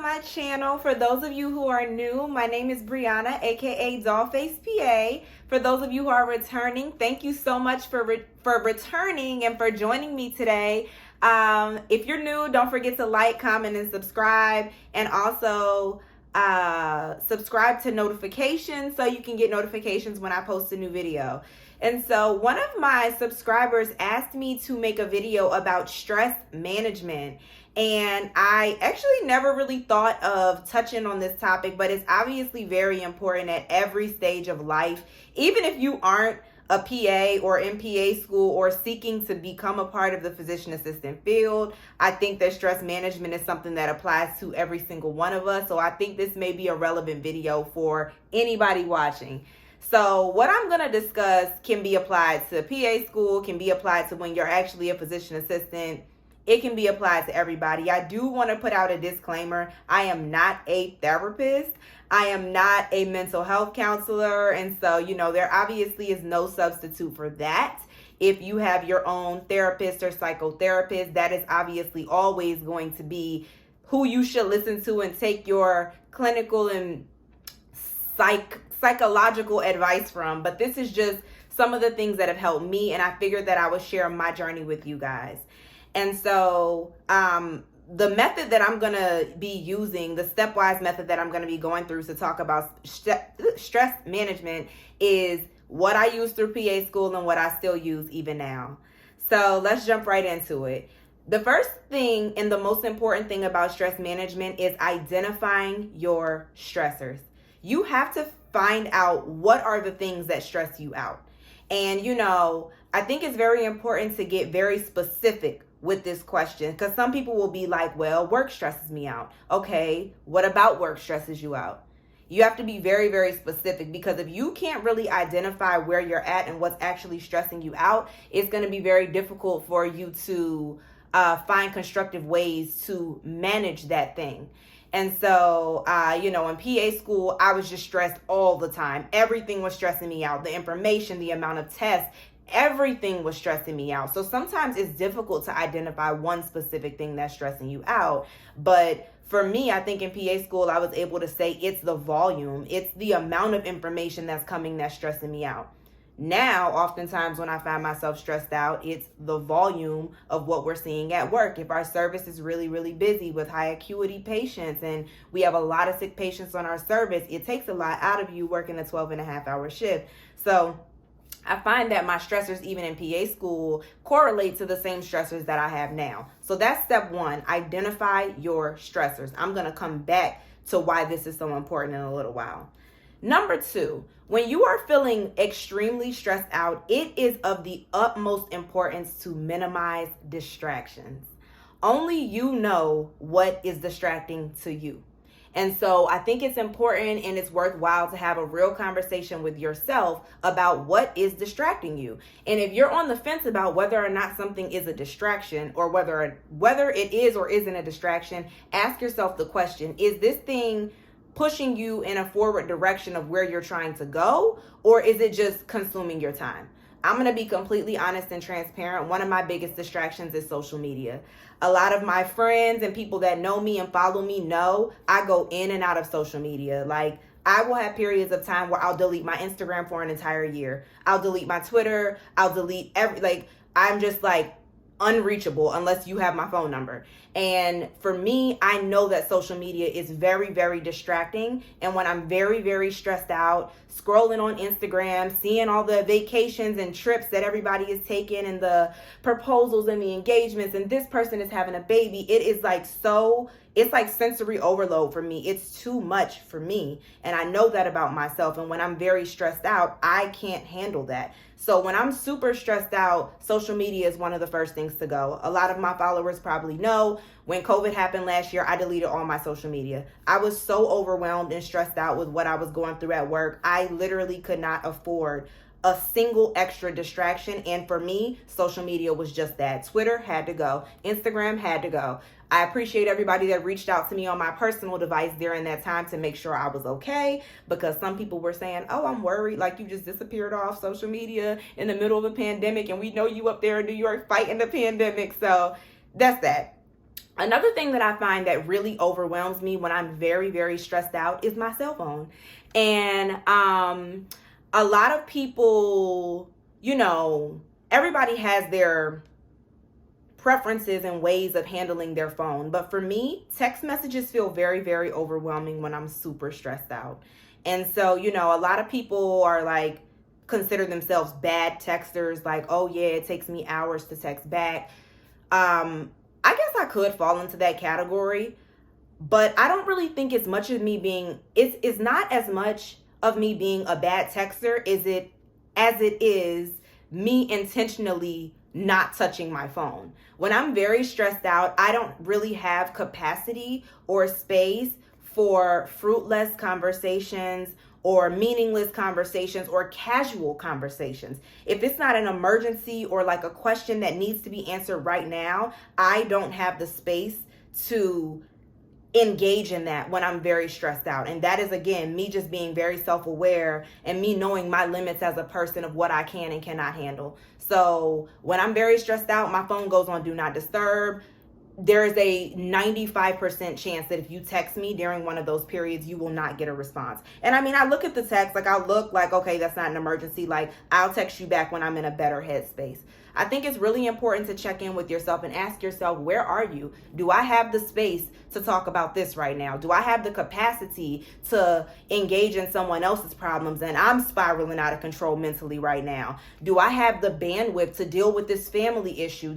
my channel. For those of you who are new, my name is Brianna, aka Dollface PA. For those of you who are returning, thank you so much for returning and for joining me today. If you're new, don't forget to like, comment, and subscribe, and also subscribe to notifications so you can get notifications when I post a new video. And so one of my subscribers asked me to make a video about stress management, and I actually never really thought of touching on this topic, but it's obviously very important at every stage of life. Even if you aren't a PA or in PA school or seeking to become a part of the physician assistant field, I think that stress management is something that applies to every single one of us. So I think this may be a relevant video for anybody watching. So what I'm going to discuss can be applied to PA school, can be applied to when you're actually a physician assistant. It can be applied to everybody. I do want to put out a disclaimer. I am not a therapist. I am not a mental health counselor. And so, there obviously is no substitute for that. If you have your own therapist or psychotherapist, that is obviously always going to be who you should listen to and take your clinical and psychological advice from. But this is just some of the things that have helped me, and I figured that I would share my journey with you guys. And so the method that I'm going to be using, the stepwise method that I'm going to be going through to talk about stress management, is what I used through PA school and what I still use even now. So let's jump right into it. The first thing and the most important thing about stress management is identifying your stressors. You have to find out what are the things that stress you out. And, I think it's very important to get very specific with this question, because some people will be like, well, work stresses me out. Okay, what about work stresses you out? You have to be very, very specific, because if you can't really identify where you're at and what's actually stressing you out, it's going to be very difficult for you to find constructive ways to manage that thing. And so, in PA school, I was just stressed all the time. Everything was stressing me out. The information, the amount of tests, everything was stressing me out. So sometimes it's difficult to identify one specific thing that's stressing you out. But for me, I think in PA school, I was able to say it's the volume. It's the amount of information that's coming that's stressing me out. Now, oftentimes when I find myself stressed out, it's the volume of what we're seeing at work. If our service is really, really busy with high acuity patients and we have a lot of sick patients on our service, it takes a lot out of you working a 12.5-hour shift. So I find that my stressors, even in PA school, correlate to the same stressors that I have now. So that's step one, identify your stressors. I'm going to come back to why this is so important in a little while. Number two, when you are feeling extremely stressed out, it is of the utmost importance to minimize distractions. Only you know what is distracting to you. And so I think it's important and it's worthwhile to have a real conversation with yourself about what is distracting you. And if you're on the fence about whether or not something is a distraction, or whether it is or isn't a distraction, ask yourself the question, is this thing pushing you in a forward direction of where you're trying to go, or is it just consuming your time? I'm going to be completely honest and transparent. One of my biggest distractions is social media. A lot of my friends and people that know me and follow me know I go in and out of social media. Like, I will have periods of time where I'll delete my Instagram for an entire year. I'll delete my Twitter. I'll delete I'm just unreachable unless you have my phone number. And for me, I know that social media is very, very distracting. And when I'm very, very stressed out, scrolling on Instagram, seeing all the vacations and trips that everybody is taking and the proposals and the engagements, and this person is having a baby, it is it's like sensory overload for me. It's too much for me. And I know that about myself. And when I'm very stressed out, I can't handle that. So when I'm super stressed out, social media is one of the first things to go. A lot of my followers probably know when COVID happened last year, I deleted all my social media. I was so overwhelmed and stressed out with what I was going through at work. I literally could not afford a single extra distraction. And for me, social media was just that. Twitter had to go. Instagram had to go. I appreciate everybody that reached out to me on my personal device during that time to make sure I was okay, because some people were saying, oh, I'm worried, like you just disappeared off social media in the middle of a pandemic, and we know you up there in New York fighting the pandemic. So that's that. Another thing that I find that really overwhelms me when I'm very, very stressed out is my cell phone. And a lot of people, everybody has their preferences and ways of handling their phone. But for me, text messages feel very, very overwhelming when I'm super stressed out. And so, a lot of people are like, consider themselves bad texters, like, oh yeah, it takes me hours to text back. I guess I could fall into that category, but I don't really think it's much of me being, it's not as much of me being a bad texter as it is me intentionally not touching my phone. When I'm very stressed out, I don't really have capacity or space for fruitless conversations or meaningless conversations or casual conversations. If it's not an emergency or like a question that needs to be answered right now, I don't have the space to engage in that when I'm very stressed out. And that is, again, me just being very self-aware and me knowing my limits as a person of what I can and cannot handle. So when I'm very stressed out, my phone goes on do not disturb. There is a 95% chance that if you text me during one of those periods, you will not get a response. And I mean, I look at the text, like I'll look like, okay, that's not an emergency. Like I'll text you back when I'm in a better headspace. I think it's really important to check in with yourself and ask yourself, where are you? Do I have the space to talk about this right now? Do I have the capacity to engage in someone else's problems and I'm spiraling out of control mentally right now? Do I have the bandwidth to deal with this family issue?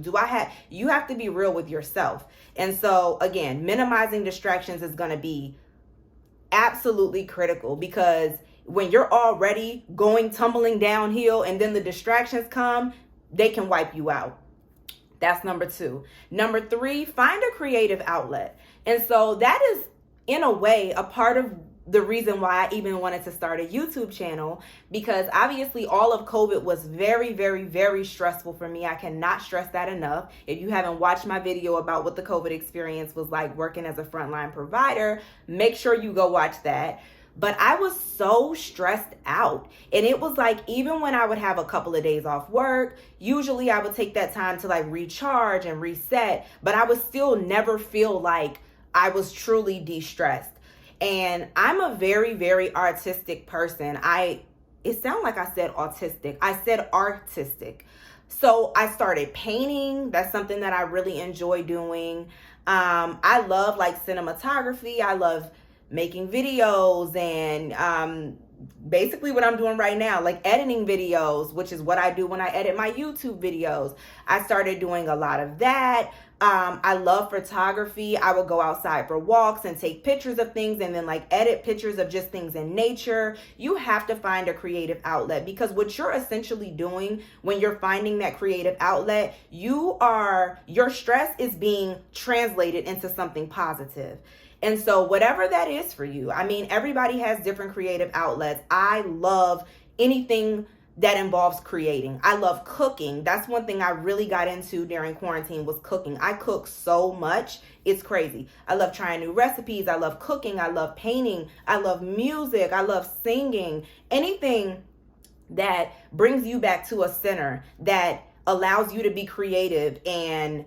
You have to be real with yourself. And so again, minimizing distractions is going to be absolutely critical, because when you're already going tumbling downhill and then the distractions come, they can wipe you out. That's number 2. Number 3, find a creative outlet. And so that is, in a way, a part of the reason why I even wanted to start a YouTube channel, because obviously all of COVID was very, very, very stressful for me. I cannot stress that enough. If you haven't watched my video about what the COVID experience was like working as a frontline provider, make sure you go watch that. But I was so stressed out. And it was like, even when I would have a couple of days off work, usually I would take that time to like recharge and reset, but I would still never feel like I was truly de-stressed. And I'm a very, very artistic person. It sounded like I said autistic. I said artistic. So I started painting. That's something that I really enjoy doing. I love like cinematography. I love making videos and basically what I'm doing right now, like editing videos, which is what I do when I edit my YouTube videos. I started doing a lot of that. I love photography. I will go outside for walks and take pictures of things and then like edit pictures of just things in nature. You have to find a creative outlet, because what you're essentially doing when you're finding that creative outlet, your stress is being translated into something positive. And so whatever that is for you, I mean, everybody has different creative outlets. I love anything that involves creating. I love cooking. That's one thing I really got into during quarantine, was cooking. I cook so much. It's crazy. I love trying new recipes. I love cooking. I love painting. I love music. I love singing. Anything that brings you back to a center, that allows you to be creative and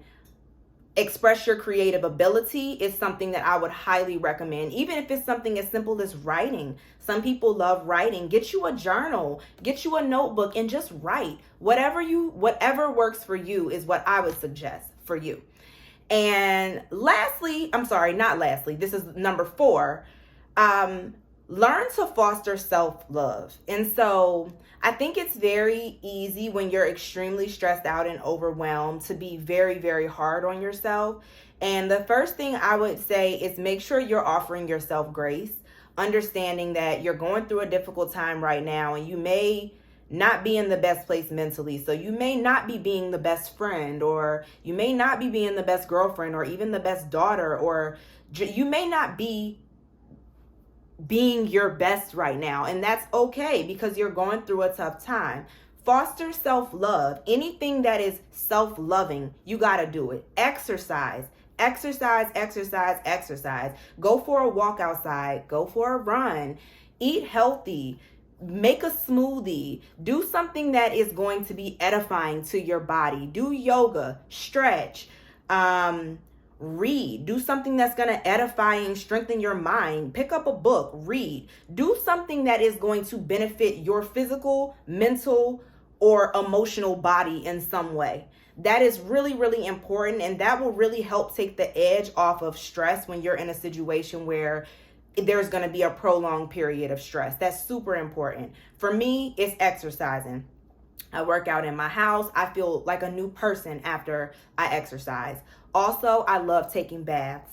express your creative ability, is something that I would highly recommend. Even if it's something as simple as writing. Some people love writing. Get you a journal, get you a notebook, and just write. Whatever works for you is what I would suggest for you. And lastly, this is number 4. Learn to foster self-love. And so I think it's very easy when you're extremely stressed out and overwhelmed to be very, very hard on yourself. And the first thing I would say is make sure you're offering yourself grace, understanding that you're going through a difficult time right now and you may not be in the best place mentally. So you may not be being the best friend, or you may not be being the best girlfriend, or even the best daughter, or you may not be being your best right now, and that's okay, because you're going through a tough time. Foster self-love. Anything that is self-loving, you got to do it. Exercise. Go for a walk outside. Go for a run. Eat healthy. Make a smoothie. Do something that is going to be edifying to your body. Do yoga. Stretch. Read. Do something that's going to edify and strengthen your mind. Pick up a book. Read. Do something that is going to benefit your physical, mental, or emotional body in some way. That is really, really important, and that will really help take the edge off of stress when you're in a situation where there's going to be a prolonged period of stress. That's super important. For me, it's exercising. I work out in my house. I feel like a new person after I exercise. Also, I love taking baths.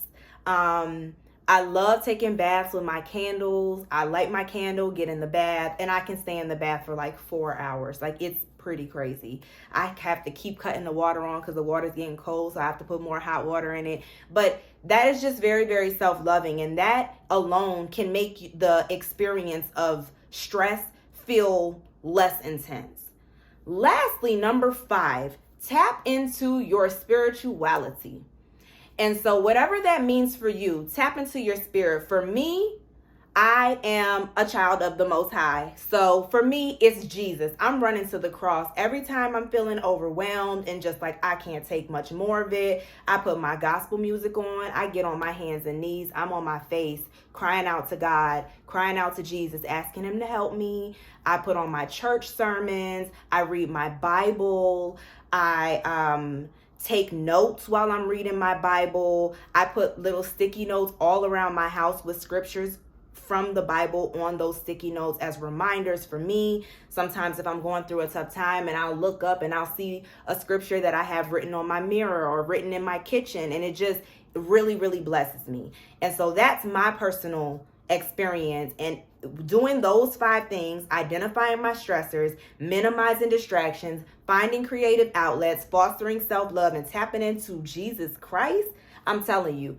I love taking baths with my candles. I light my candle, get in the bath, and I can stay in the bath for like 4 hours. Like, it's pretty crazy. I have to keep cutting the water on because the water's getting cold, so I have to put more hot water in it. But that is just very, very self-loving, and that alone can make the experience of stress feel less intense. Lastly, number 5, tap into your spirituality. And so whatever that means for you, tap into your spirit. For me, I am a child of the Most High. So for me, it's Jesus. I'm running to the cross. Every time I'm feeling overwhelmed and just like I can't take much more of it, I put my gospel music on. I get on my hands and knees. I'm on my face, crying out to God, crying out to Jesus, asking him to help me. I put on my church sermons. I read my Bible. I take notes while I'm reading my Bible. I put little sticky notes all around my house with scriptures from the Bible on those sticky notes as reminders for me. Sometimes if I'm going through a tough time, and I'll look up and I'll see a scripture that I have written on my mirror or written in my kitchen, and it just really, really blesses me. And so that's my personal experience. And doing those 5 things, identifying my stressors, minimizing distractions, finding creative outlets, fostering self-love, and tapping into Jesus Christ, I'm telling you,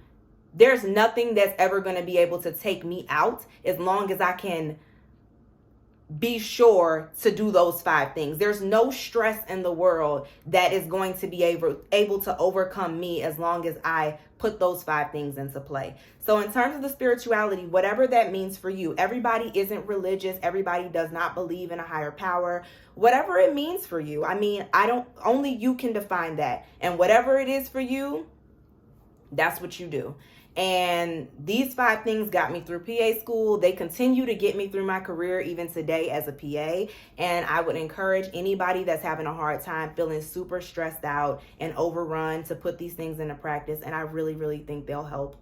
there's nothing that's ever going to be able to take me out as long as I can be sure to do those 5 things. There's no stress in the world that is going to be able to overcome me as long as I put those 5 things into play. So in terms of the spirituality, whatever that means for you, everybody isn't religious. Everybody does not believe in a higher power. Whatever it means for you. I mean, only you can define that. And whatever it is for you, that's what you do. And these 5 things got me through PA school. They continue to get me through my career even today as a PA. And I would encourage anybody that's having a hard time, feeling super stressed out and overrun, to put these things into practice. And I really, really think they'll help.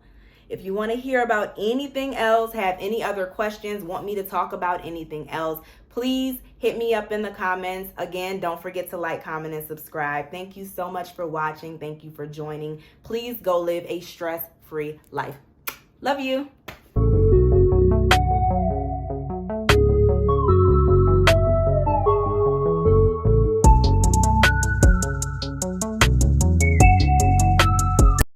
If you want to hear about anything else, have any other questions, want me to talk about anything else, please hit me up in the comments. Again, don't forget to like, comment, and subscribe. Thank you so much for watching. Thank you for joining. Please go live a stress-free life. Love you.